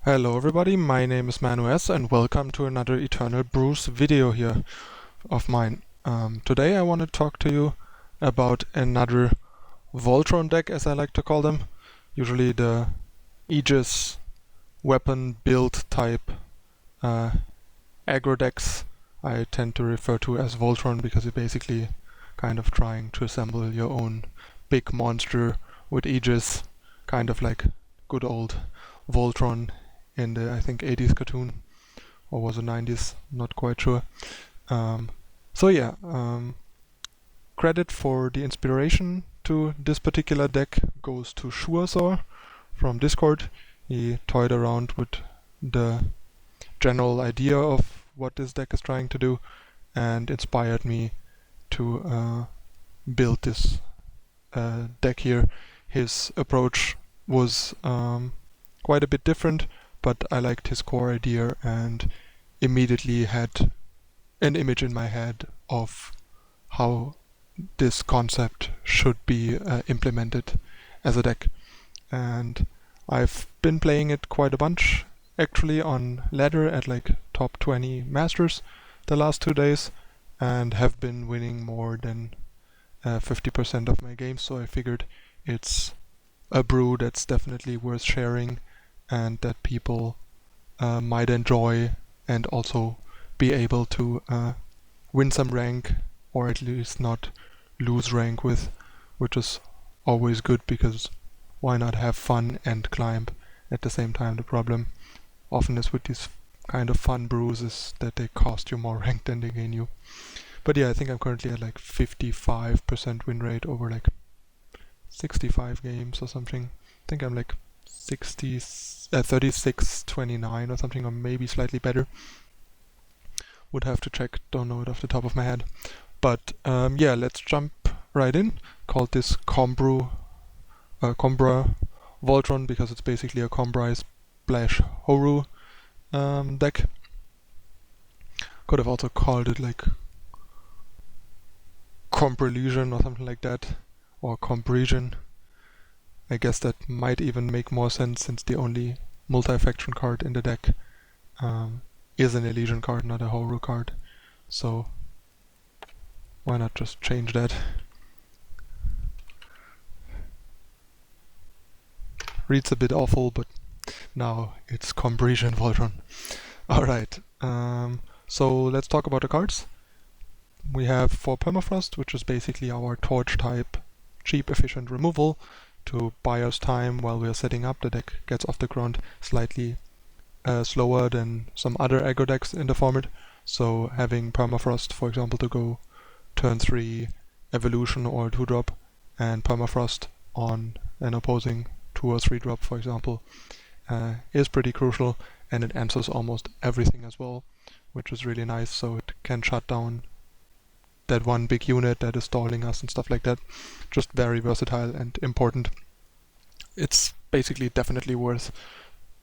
Hello everybody, my name is Manu and welcome to another Eternal Brews video here of mine. Today I want to talk to you about another Voltron deck, as I like to call them. Usually the Aegis weapon build type aggro decks I tend to refer to as Voltron because you're basically kind of trying to assemble your own big monster with Aegis, kind of like good old Voltron in the, I think, 80s cartoon, or was it 90s, not quite sure. Credit for the inspiration to this particular deck goes to Shuazor from Discord. He toyed around with the general idea of what this deck is trying to do and inspired me to build this deck here. His approach was quite a bit different, but I liked his core idea and immediately had an image in my head of how this concept should be implemented as a deck. And I've been playing it quite a bunch actually on ladder at like top 20 masters the last 2 days and have been winning more than 50% of my games, so I figured it's a brew that's definitely worth sharing and that people might enjoy and also be able to win some rank, or at least not lose rank with, which is always good because why not have fun and climb at the same time? The problem often is with these kind of fun brews is that they cost you more rank than they gain you. But yeah, I think I'm currently at like 55% win rate over like 65 games or something. I think I'm like 36-29 or something, or maybe slightly better. Would have to check, don't know it off the top of my head. But yeah, let's jump right in. Called this Combra Voltron because it's basically a Combry splash Horu deck. Could have also called it like Combrysian or something like that, or Combrysian. I guess that might even make more sense since the only multi-faction card in the deck is an Elysian card, not a Horu card. So why not just change that? Reads a bit awful, but now it's Combrysian Voltron. Alright, so let's talk about the cards. We have for Permafrost, which is basically our torch type cheap efficient removal to buy us time while we are setting up. The deck gets off the ground slightly slower than some other aggro decks in the format, so having Permafrost, for example, to go turn 3 Evolution or 2-drop and Permafrost on an opposing 2 or 3-drop, for example, is pretty crucial, and it answers almost everything as well, which is really nice, so it can shut down that one big unit that is stalling us and stuff like that. Just very versatile and important. It's basically definitely worth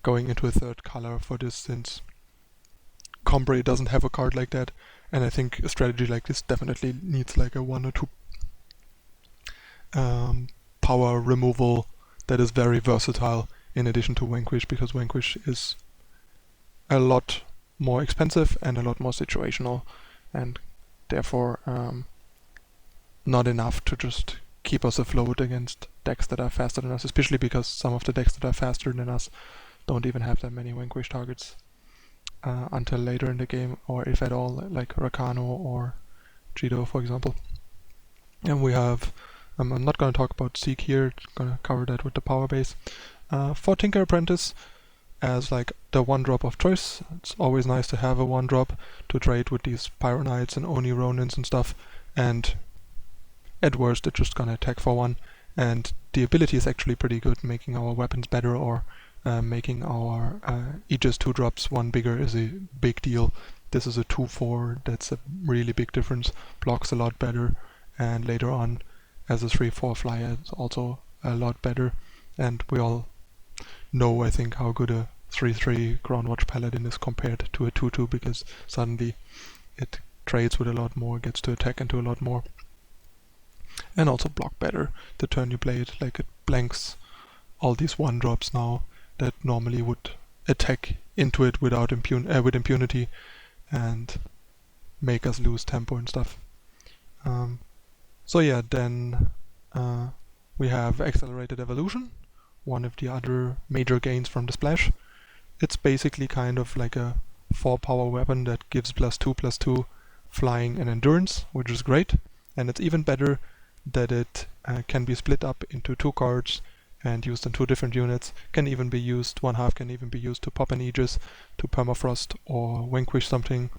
going into a third color for this, since Combray doesn't have a card like that, and I think a strategy like this definitely needs like a 1 or 2 power removal that is very versatile in addition to Vanquish, because Vanquish is a lot more expensive and a lot more situational, and therefore not enough to just keep us afloat against decks that are faster than us, especially because some of the decks that are faster than us don't even have that many Vanquish targets until later in the game, or if at all, like Rakano or Jido, for example. And we have, I'm not going to talk about Seek here, going to cover that with the power base. For Tinker Apprentice, as like the 1-drop of choice, it's always nice to have a 1-drop to trade with these Pyro Knights and Oni Ronins and stuff, and at worst it's just gonna attack for 1, and the ability is actually pretty good, making our weapons better, or making our Aegis 2-drops 1 bigger is a big deal. This is a 2-4, that's a really big difference, blocks a lot better, and later on as a 3-4 flyer it's also a lot better, and we all know, I think, how good a 3-3 Crownwatch Paladin is compared to a 2-2, because suddenly it trades with a lot more, gets to attack and do a lot more, and also block better the turn you play it. Like, it blanks all these 1-drops now that normally would attack into it without with impunity and make us lose tempo and stuff. So yeah, then we have Accelerated Evolution, one of the other major gains from the splash. It's basically kind of like a 4-power weapon that gives +2/+2 flying and endurance, which is great. And it's even better that it can be split up into 2 cards and used in 2 different units. Can even be used, 1/2 can even be used to pop an Aegis, to Permafrost or Vanquish something,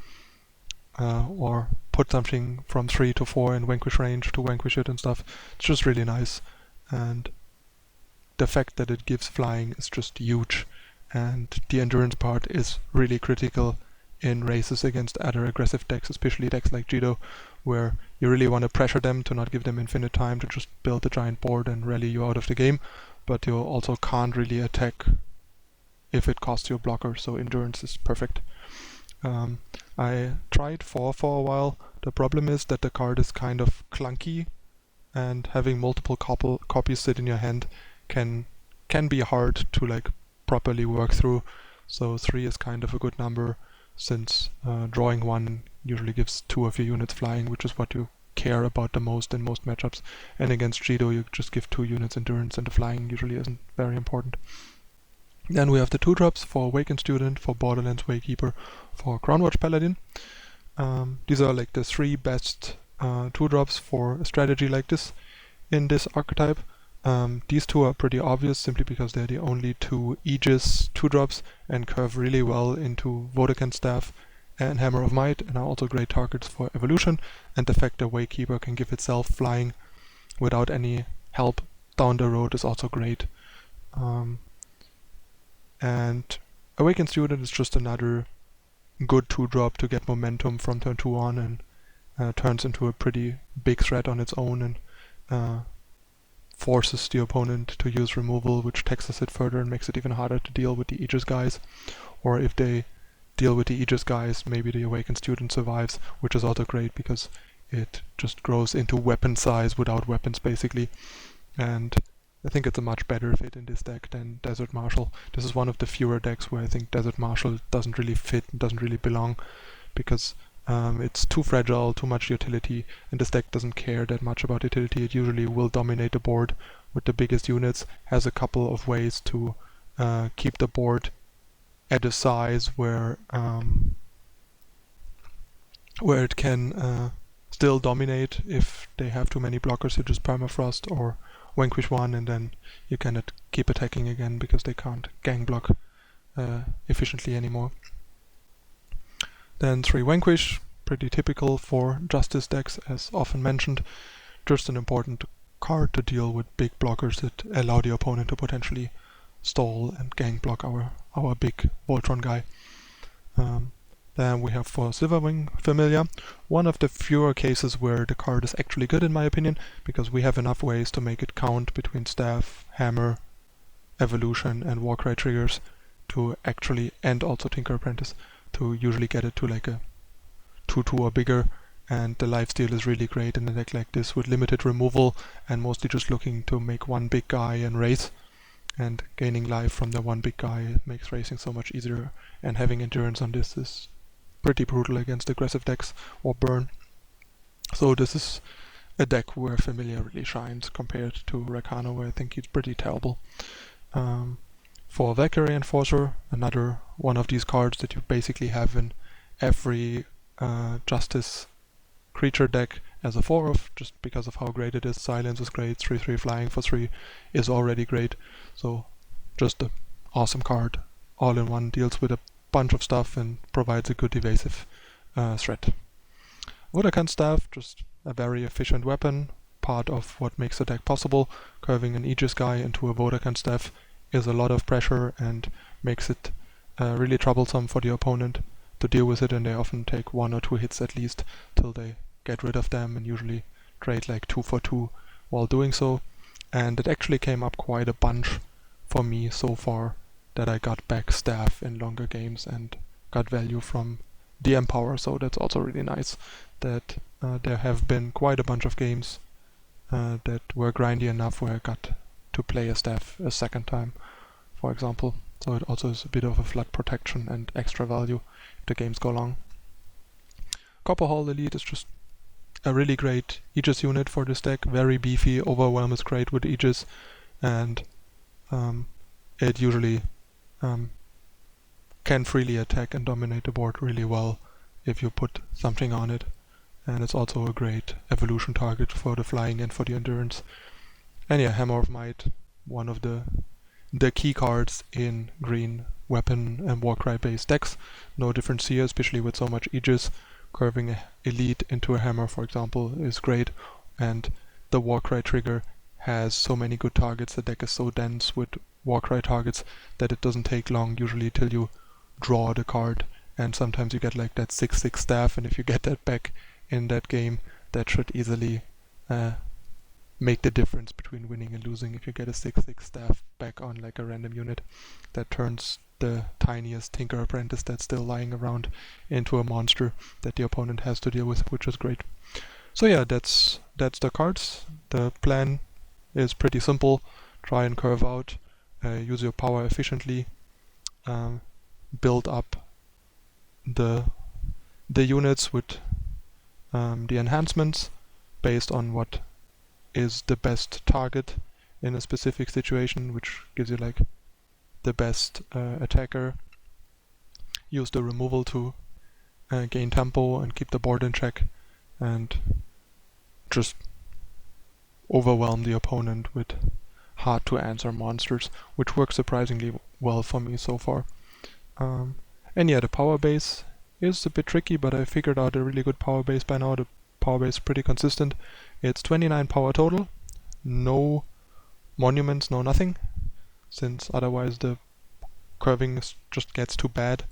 or put something from 3 to 4 in Vanquish range to Vanquish it and stuff. It's just really nice. And the fact that it gives flying is just huge. And the endurance part is really critical in races against other aggressive decks, especially decks like Jido, where you really want to pressure them to not give them infinite time to just build a giant board and rally you out of the game, but you also can't really attack if it costs you a blocker, so endurance is perfect. I tried 4 for a while. The problem is that the card is kind of clunky, and having multiple copies sit in your hand can be hard to like properly work through. So 3 is kind of a good number, since drawing 1 usually gives 2 of your units flying, which is what you care about the most in most matchups. And against Jido you just give 2 units endurance, and the flying usually isn't very important. Then we have the 2-drops for Awakened Student, for Borderlands Waykeeper, for Crownwatch Paladin. These are like the 3 best 2-drops for a strategy like this in this archetype. These 2 are pretty obvious simply because they're the only 2 Aegis 2-drops and curve really well into Vodakhan Staff and Hammer of Might, and are also great targets for evolution. And the fact that Waykeeper can give itself flying without any help down the road is also great. And Awakened Student is just another good 2-drop to get momentum from turn 2 on, and turns into a pretty big threat on its own, and forces the opponent to use removal, which taxes it further and makes it even harder to deal with the Aegis guys. Or if they deal with the Aegis guys, maybe the Awakened Student survives, which is also great because it just grows into weapon size without weapons basically. And I think it's a much better fit in this deck than Desert Marshal. This is one of the fewer decks where I think Desert Marshal doesn't really fit, doesn't really belong, because it's too fragile, too much utility, and this deck doesn't care that much about utility. It usually will dominate the board with the biggest units, has a couple of ways to keep the board at a size where it can still dominate. If they have too many blockers, you just Permafrost or Vanquish 1, and then you can keep attacking again because they can't gang block efficiently anymore. Then 3 Vanquish, pretty typical for Justice decks, as often mentioned. Just an important card to deal with big blockers that allow the opponent to potentially stall and gang block our big Voltron guy. Then we have for Silverwing Familiar, one of the fewer cases where the card is actually good in my opinion, because we have enough ways to make it count between Staff, Hammer, Evolution and Warcry triggers to actually, and also Tinker Apprentice, to usually get it to like a 2/2 or bigger, and the lifesteal is really great in a deck like this with limited removal and mostly just looking to make one big guy and race. And gaining life from the one big guy makes racing so much easier, and having endurance on this is pretty brutal against aggressive decks or burn. So this is a deck where Familiar really shines compared to Rakano, where I think he's pretty terrible. For Valkyrie Enforcer, another one of these cards that you basically have in every Justice creature deck as a 4-of, just because of how great it is. Silence is great, 3/3 flying for 3 is already great, so just an awesome card. All in one, deals with a bunch of stuff and provides a good evasive threat. Vodakhan Staff, just a very efficient weapon, part of what makes the deck possible. Curving an Aegis guy into a Vodakhan Staff is a lot of pressure and makes it really troublesome for the opponent to deal with it, and they often take 1 or 2 hits at least till they get rid of them, and usually trade like 2 for 2 while doing so. And it actually came up quite a bunch for me so far, that I got back Staff in longer games and got value from the Empower, so that's also really nice that there have been quite a bunch of games that were grindy enough where I got to play a Staff a second time, for example. So it also is a bit of a flood protection and extra value if the games go long. Copperhall Elite is just a really great Aegis unit for this deck. Very beefy, Overwhelm is great with Aegis, and it usually can freely attack and dominate the board really well if you put something on it. And it's also a great evolution target for the flying and for the endurance. And yeah, Hammer of Might, one of the key cards in green weapon and Warcry based decks. No difference here, especially with so much Aegis. Curving a Elite into a Hammer, for example, is great, and the Warcry trigger has so many good targets. The deck is so dense with Warcry targets that it doesn't take long usually till you draw the card, and sometimes you get like that 6/6 staff, and if you get that back in that game, that should easily make the difference between winning and losing. If you get a 6/6 staff back on like a random unit, that turns the tiniest Tinker Apprentice that's still lying around into a monster that the opponent has to deal with, which is great. So yeah, that's the cards. The plan is pretty simple. Try and curve out, use your power efficiently, build up the units with the enhancements based on what is the best target in a specific situation, which gives you like the best attacker. Use the removal to gain tempo and keep the board in check, and just overwhelm the opponent with hard to answer monsters, which works surprisingly well for me so far. And yeah, the power base is a bit tricky, but I figured out a really good power base by now. The power base is pretty consistent. It's 29 power total, no monuments, no nothing, since otherwise the curving just gets too bad.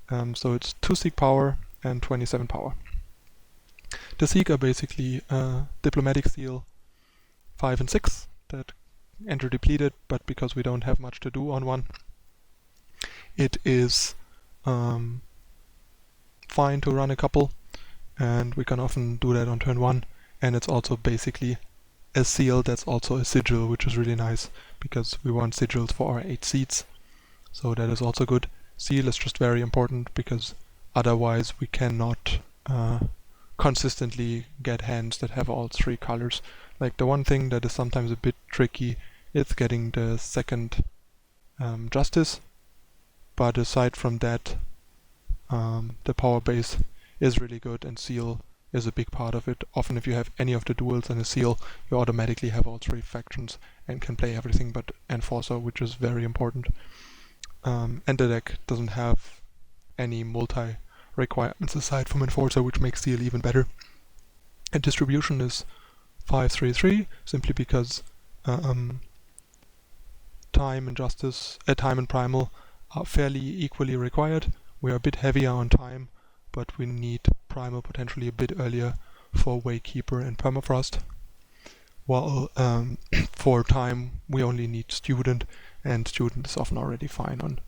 So it's 2 Seek power and 27 power. The Seek are basically Diplomatic Seal 5 and 6 that enter depleted, but because we don't have much to do on one, it is fine to run a couple, and we can often do that on turn 1. And it's also basically a seal that's also a sigil, which is really nice because we want sigils for our 8 seats, so that is also good. Seal is just very important because otherwise we cannot consistently get hands that have all 3 colors. Like the one thing that is sometimes a bit tricky is getting the second justice, but aside from that, the power base is really good, and seal is a big part of it. Often if you have any of the duels and a seal, you automatically have all 3 factions and can play everything but Enforcer, which is very important. And the deck doesn't have any multi-requirements aside from Enforcer, which makes seal even better. And distribution is 5-3-3, simply because time and justice, time and primal are fairly equally required. We are a bit heavier on time, but we need primal potentially a bit earlier for Waykeeper and Permafrost. While for time we only need student, and student is often already fine on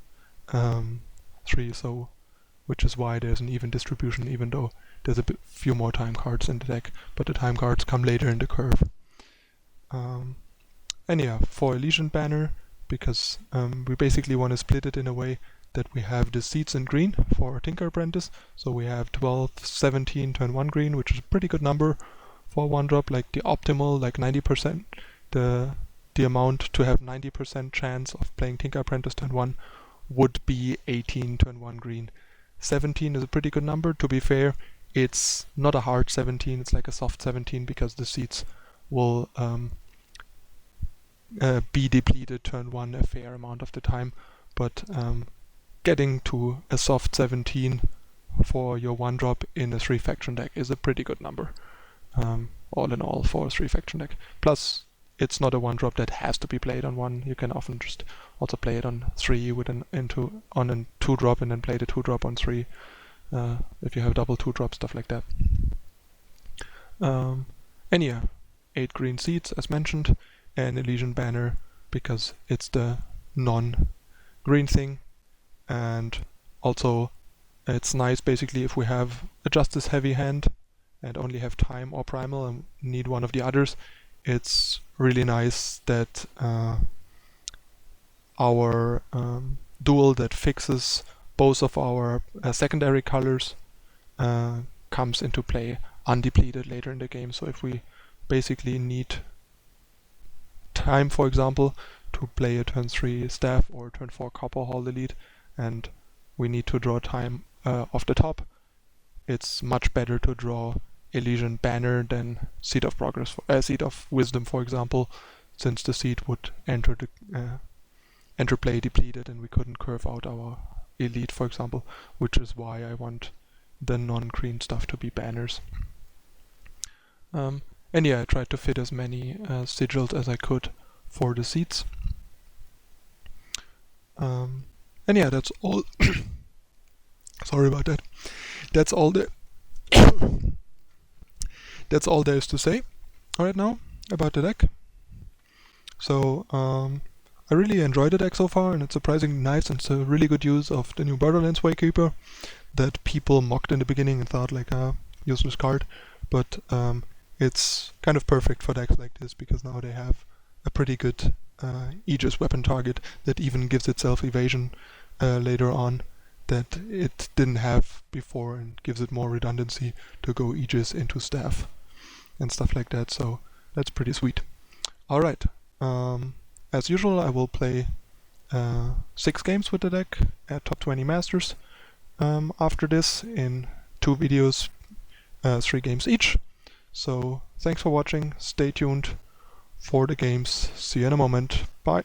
3, so which is why there's an even distribution, even though there's a few more time cards in the deck, but the time cards come later in the curve. And yeah, for Elysian banner, because we basically want to split it in a way that we have the seats in green for Tinker Apprentice, so we have 12, 17 turn 1 green, which is a pretty good number for 1-drop, like the optimal, like 90%, the amount to have 90% chance of playing Tinker Apprentice turn 1 would be 18 turn 1 green. 17 is a pretty good number. To be fair, it's not a hard 17, it's like a soft 17, because the seats will be depleted turn 1 a fair amount of the time, but getting to a soft 17 for your 1-drop in a 3-faction deck is a pretty good number, all in all, for a 3-faction deck. Plus, it's not a 1-drop that has to be played on 1. You can often just also play it on 3 with on a 2-drop, and then play the 2-drop on 3 if you have double 2-drop, stuff like that. And yeah, 8 green seats as mentioned, and Elysian banner because it's the non-green thing. And also it's nice basically if we have a justice heavy hand and only have time or primal and need one of the others. It's really nice that our dual that fixes both of our secondary colors comes into play undepleted later in the game. So if we basically need time, for example, to play a turn 3 staff or turn 4 Copperhall elite, and we need to draw time off the top, it's much better to draw Elysian Banner than Seed of Progress, Seed of Wisdom, for example, since the seed would enter play depleted and we couldn't curve out our elite, for example, which is why I want the non-green stuff to be banners. And yeah, I tried to fit as many sigils as I could for the seeds. And yeah, that's all. Sorry about that. That's all that's all there is to say right now about the deck. So I really enjoyed the deck so far, and it's surprisingly nice, and it's a really good use of the new Borderlands Waykeeper that people mocked in the beginning and thought like a useless card, but it's kind of perfect for decks like this because now they have a pretty good Aegis weapon target that even gives itself evasion later on that it didn't have before, and gives it more redundancy to go Aegis into staff and stuff like that, so that's pretty sweet. Alright, as usual I will play 6 games with the deck at top 20 masters after this in 2 videos, 3 games each. So thanks for watching, stay tuned for the games, see you in a moment, bye!